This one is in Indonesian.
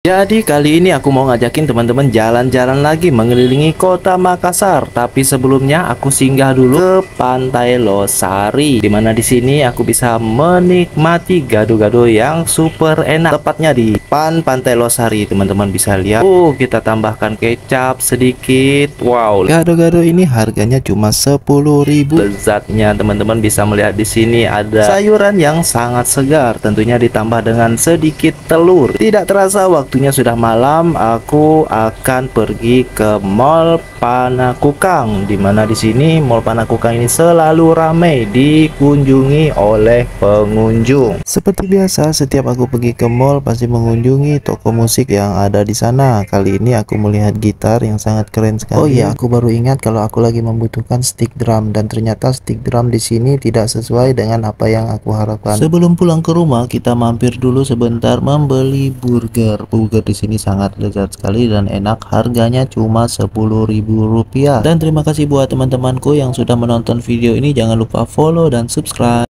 Jadi kali ini aku mau ngajakin teman-teman jalan-jalan lagi mengelilingi kota Makassar. Tapi sebelumnya aku singgah dulu ke Pantai Losari, dimana di sini aku bisa menikmati gado-gado yang super enak. Tepatnya di depan Pantai Losari, teman-teman bisa lihat. Kita tambahkan kecap sedikit. Wow, gado-gado ini harganya cuma 10.000. Lezatnya teman-teman bisa melihat di sini ada sayuran yang sangat segar, tentunya ditambah dengan sedikit telur. Tidak terasa waktunya sudah malam, aku akan pergi ke Mall Panakukang, dimana di sini Mall Panakukang ini selalu ramai dikunjungi oleh pengunjung. Seperti biasa, setiap aku pergi ke mall pasti mengunjungi toko musik yang ada di sana. Kali ini aku melihat gitar yang sangat keren sekali. Oh iya, aku baru ingat kalau aku lagi membutuhkan stick drum, dan ternyata stick drum di sini tidak sesuai dengan apa yang aku harapkan. Sebelum pulang ke rumah, kita mampir dulu sebentar membeli burger. Burger di sini sangat lezat sekali dan enak, harganya cuma 10.000 rupiah. Dan terima kasih buat teman-temanku yang sudah menonton video ini. Jangan lupa follow dan subscribe.